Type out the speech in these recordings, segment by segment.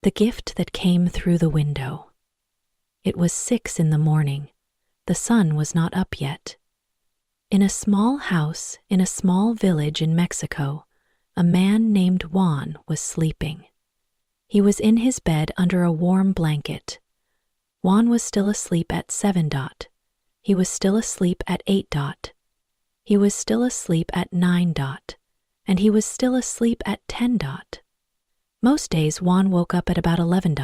The gift that came through the window. It was 6 in the morning. The sun was not up yet. In a small house in a small village in Mexico, a man named Juan was sleeping. He was in his bed under a warm blanket. Juan was still asleep at 7. He was still asleep at 8. He was still asleep at 9. And he was still asleep at 10. Most days Juan woke up at about 11.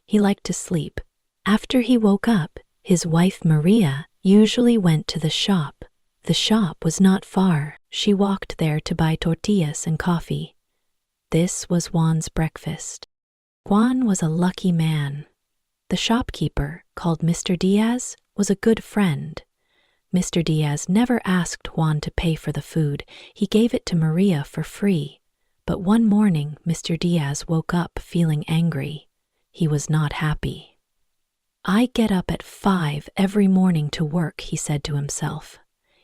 He liked to sleep. After he woke up, his wife Maria usually went to the shop. The shop was not far. She walked there to buy tortillas and coffee. This was Juan's breakfast. Juan was a lucky man. The shopkeeper, called Mr. Diaz, was a good friend. Mr. Diaz never asked Juan to pay for the food. He gave it to Maria for free. But one morning, Mr. Diaz woke up feeling angry. He was not happy. "I get up at 5 every morning to work," he said to himself.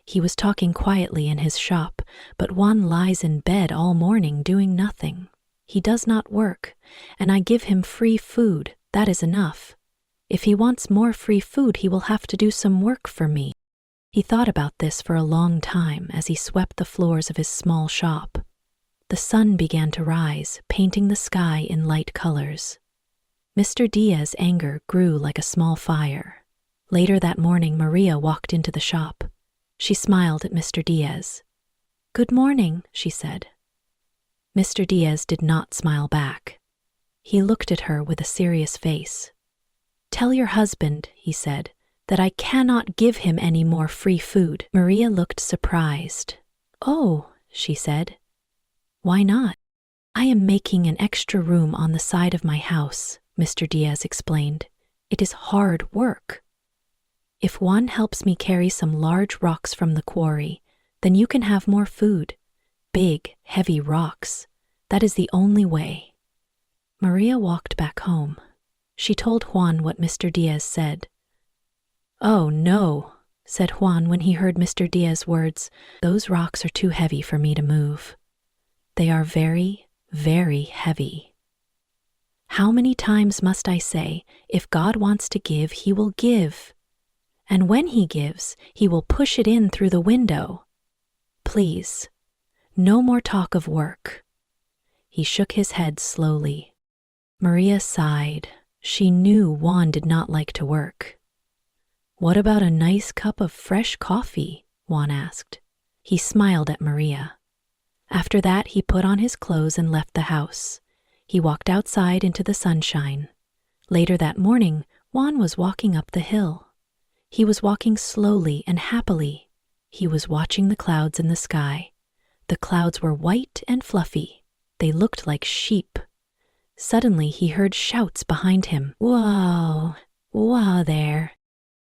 He was talking quietly in his shop, but Juan lies in bed all morning doing nothing. He does not work, and I give him free food. That is enough. If he wants more free food, he will have to do some work for me. He thought about this for a long time as he swept the floors of his small shop. The sun began to rise, painting the sky in light colors. Mr. Diaz's anger grew like a small fire. Later that morning, Maria walked into the shop. She smiled at Mr. Diaz. "Good morning," she said. Mr. Diaz did not smile back. He looked at her with a serious face. "Tell your husband," he said, "that I cannot give him any more free food." Maria looked surprised. "Oh," she said. "Why not?" "I am making an extra room on the side of my house," Mr. Diaz explained. "It is hard work. If one helps me carry some large rocks from the quarry, then you can have more food. Big, heavy rocks. That is the only way." Maria walked back home. She told Juan what Mr. Diaz said. "Oh, no," said Juan when he heard Mr. Diaz's words. "Those rocks are too heavy for me to move. They are very, very heavy. How many times must I say, if God wants to give, he will give. And when he gives, he will push it in through the window. Please, no more talk of work." He shook his head slowly. Maria sighed. She knew Juan did not like to work. "What about a nice cup of fresh coffee?" Juan asked. He smiled at Maria. After that, he put on his clothes and left the house. He walked outside into the sunshine. Later that morning, Juan was walking up the hill. He was walking slowly and happily. He was watching the clouds in the sky. The clouds were white and fluffy. They looked like sheep. Suddenly, he heard shouts behind him. "Whoa! Whoa there!"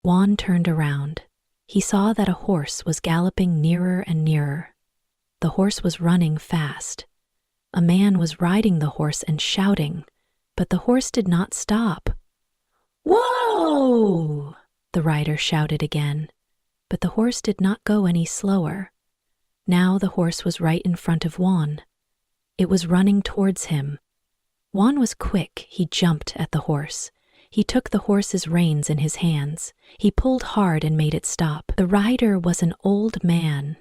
Juan turned around. He saw that a horse was galloping nearer and nearer. The horse was running fast. A man was riding the horse and shouting, but the horse did not stop. "Whoa!" the rider shouted again, but the horse did not go any slower. Now the horse was right in front of Juan. It was running towards him. Juan was quick. He jumped at the horse. He took the horse's reins in his hands. He pulled hard and made it stop. The rider was an old man.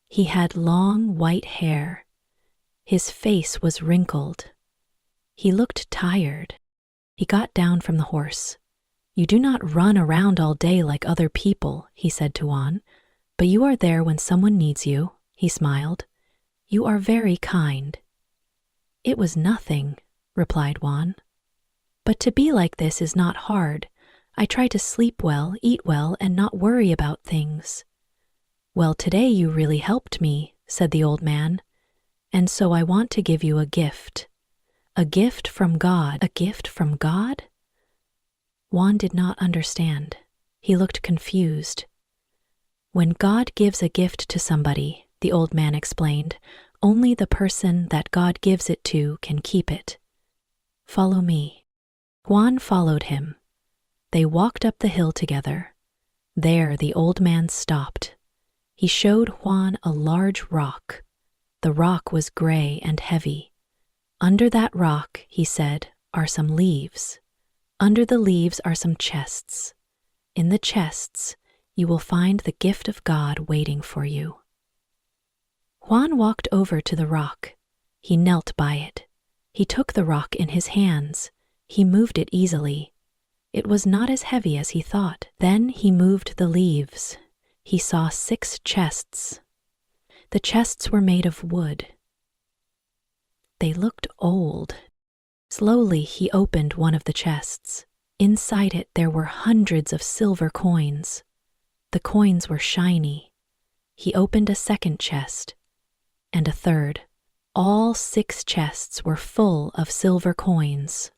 He had long white hair. His face was wrinkled. He looked tired. He got down from the horse. "You do not run around all day like other people," he said to Juan, "but you are there when someone needs you." He smiled. "You are very kind." "It was nothing," replied Juan. "But to be like this is not hard. I try to sleep well, eat well, and not worry about things." "Well, today you really helped me," said the old man, "and so I want to give you a gift." "A gift from God." "A gift from God?" Juan did not understand. He looked confused. "When God gives a gift to somebody," the old man explained, "only the person that God gives it to can keep it. Follow me." Juan followed him. They walked up the hill together. There the old man stopped. He showed Juan a large rock. The rock was gray and heavy. "Under that rock," he said, are some leaves. Under the leaves are some chests. In the chests, you will find the gift of God waiting for you." Juan walked over to the rock. He knelt by it. He took the rock in his hands. He moved it easily. It was not as heavy as he thought. Then he moved the leaves. He saw 6 chests. The chests were made of wood. They looked old. Slowly he opened one of the chests. Inside it there were hundreds of silver coins. The coins were shiny. He opened a second chest, and a third. All 6 chests were full of silver coins.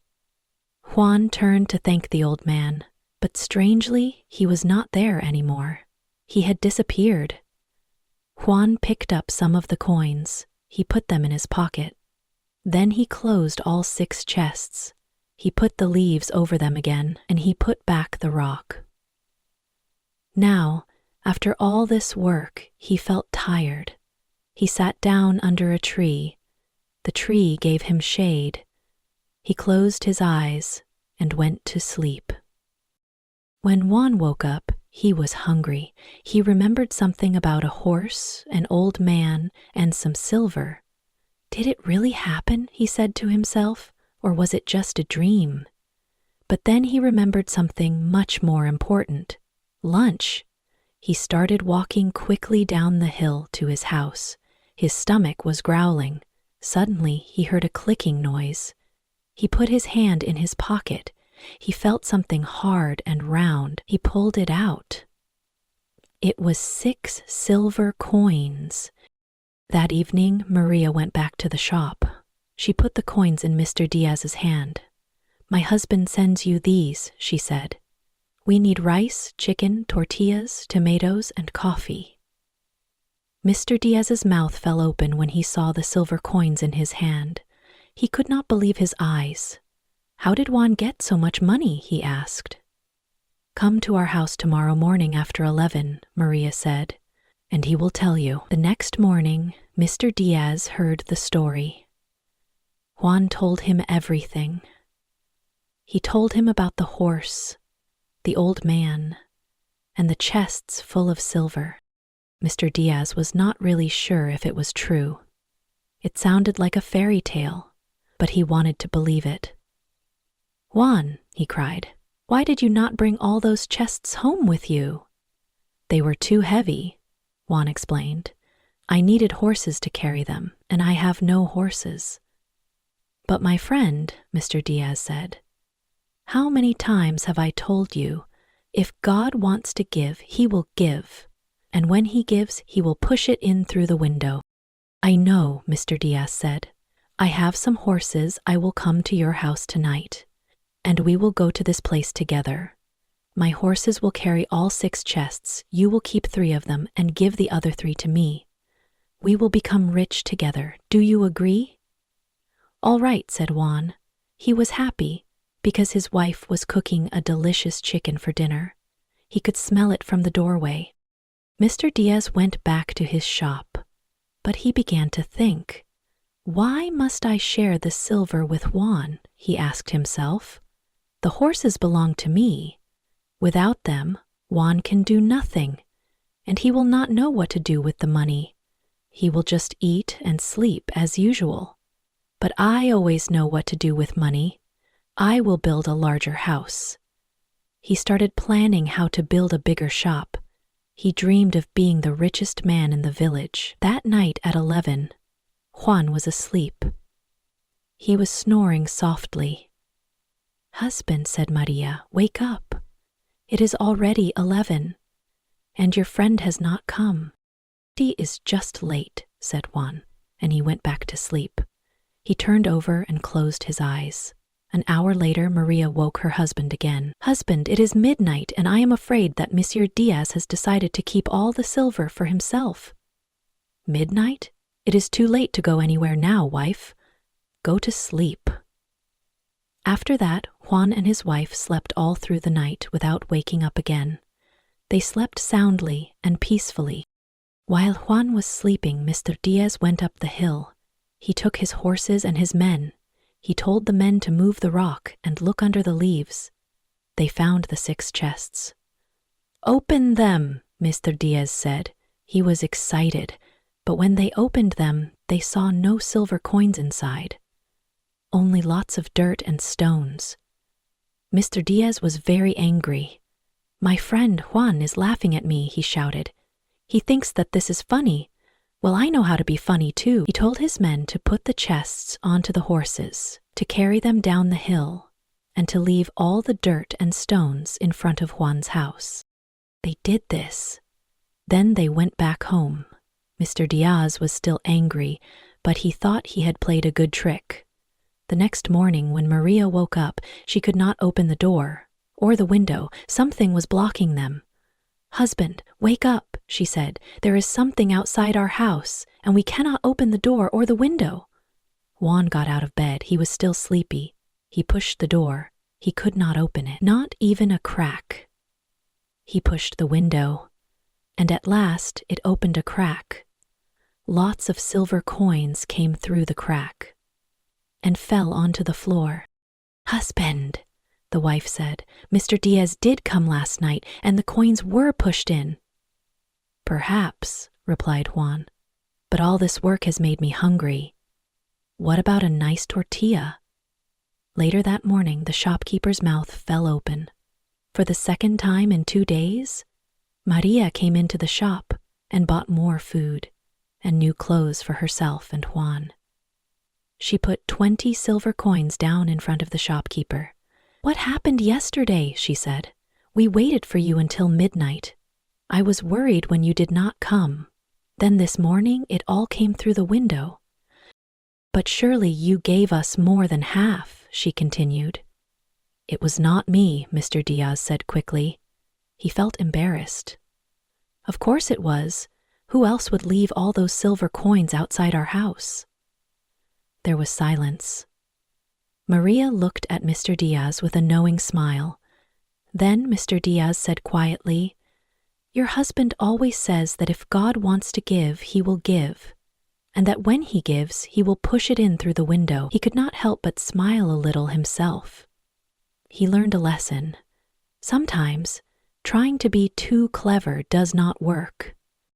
Juan turned to thank the old man, but strangely, he was not there anymore. He had disappeared. Juan picked up some of the coins. He put them in his pocket. Then he closed all 6 chests. He put the leaves over them again, and he put back the rock. Now, after all this work, he felt tired. He sat down under a tree. The tree gave him shade. He closed his eyes and went to sleep. When Juan woke up, he was hungry. He remembered something about a horse, an old man, and some silver. Did it really happen, he said to himself, or was it just a dream? But then he remembered something much more important: lunch. He started walking quickly down the hill to his house. His stomach was growling. Suddenly, he heard a clicking noise. He put his hand in his pocket. He felt something hard and round. He pulled it out. It was 6 silver coins. That evening, Maria went back to the shop. She put the coins in Mr. Diaz's hand. "My husband sends you these," she said. "We need rice, chicken, tortillas, tomatoes, and coffee." Mr. Diaz's mouth fell open when he saw the silver coins in his hand. He could not believe his eyes. "How did Juan get so much money?" he asked. "Come to our house tomorrow morning after 11, Maria said, "and he will tell you." The next morning, Mr. Diaz heard the story. Juan told him everything. He told him about the horse, the old man, and the chests full of silver. Mr. Diaz was not really sure if it was true. It sounded like a fairy tale, but he wanted to believe it. "Juan," he cried, "why did you not bring all those chests home with you?" "They were too heavy," Juan explained. "I needed horses to carry them, and I have no horses." "But my friend," Mr. Diaz said, "how many times have I told you, if God wants to give, he will give, and when he gives, he will push it in through the window." "I know," Mr. Diaz said. "I have some horses. I will come to your house tonight, and we will go to this place together. My horses will carry all 6 chests. You will keep 3 of them and give the other 3 to me. We will become rich together. Do you agree?" "All right," said Juan. He was happy because his wife was cooking a delicious chicken for dinner. He could smell it from the doorway. Mr. Diaz went back to his shop, but he began to think. "Why must I share the silver with Juan?" he asked himself. "The horses belong to me. Without them, Juan can do nothing, and he will not know what to do with the money. He will just eat and sleep as usual. But I always know what to do with money. I will build a larger house." He started planning how to build a bigger shop. He dreamed of being the richest man in the village. That night at 11, Juan was asleep. He was snoring softly. "Husband," said Maria, "wake up. It is already 11, and your friend has not come." "He is just late," said Juan, and he went back to sleep. He turned over and closed his eyes. An hour later, Maria woke her husband again. "Husband, it is midnight, and I am afraid that Monsieur Diaz has decided to keep all the silver for himself." "Midnight? It is too late to go anywhere now, wife. Go to sleep." After that, Juan and his wife slept all through the night without waking up again. They slept soundly and peacefully. While Juan was sleeping, Mr. Diaz went up the hill. He took his horses and his men. He told the men to move the rock and look under the leaves. They found the 6 chests. "Open them," Mr. Diaz said. He was excited, but when they opened them, they saw no silver coins inside. Only lots of dirt and stones. Mr. Diaz was very angry. "My friend Juan is laughing at me," he shouted. "He thinks that this is funny. Well, I know how to be funny too." He told his men to put the chests onto the horses, to carry them down the hill, and to leave all the dirt and stones in front of Juan's house. They did this. Then they went back home. Mr. Diaz was still angry, but he thought he had played a good trick. The next morning, when Maria woke up, she could not open the door or the window. Something was blocking them. "Husband, wake up," she said. "There is something outside our house, and we cannot open the door or the window." Juan got out of bed. He was still sleepy. He pushed the door. He could not open it, not even a crack. He pushed the window, and at last it opened a crack. Lots of silver coins came through the crack and fell onto the floor. "Husband," the wife said, "Mr. Diaz did come last night, and the coins were pushed in." "Perhaps," replied Juan, "but all this work has made me hungry. What about a nice tortilla?" Later that morning, the shopkeeper's mouth fell open. For the second time in 2 days, Maria came into the shop and bought more food and new clothes for herself and Juan. She put 20 silver coins down in front of the shopkeeper. "What happened yesterday?" she said. "We waited for you until midnight. I was worried when you did not come. Then this morning it all came through the window." "But surely you gave us more than half," she continued. "It was not me," Mr. Diaz said quickly. He felt embarrassed. "Of course it was. Who else would leave all those silver coins outside our house?" There was silence. Maria looked at Mr. Diaz with a knowing smile. Then Mr. Diaz said quietly, "Your husband always says that if God wants to give, he will give, and that when he gives, he will push it in through the window." He could not help but smile a little himself. He learned a lesson. Sometimes, trying to be too clever does not work.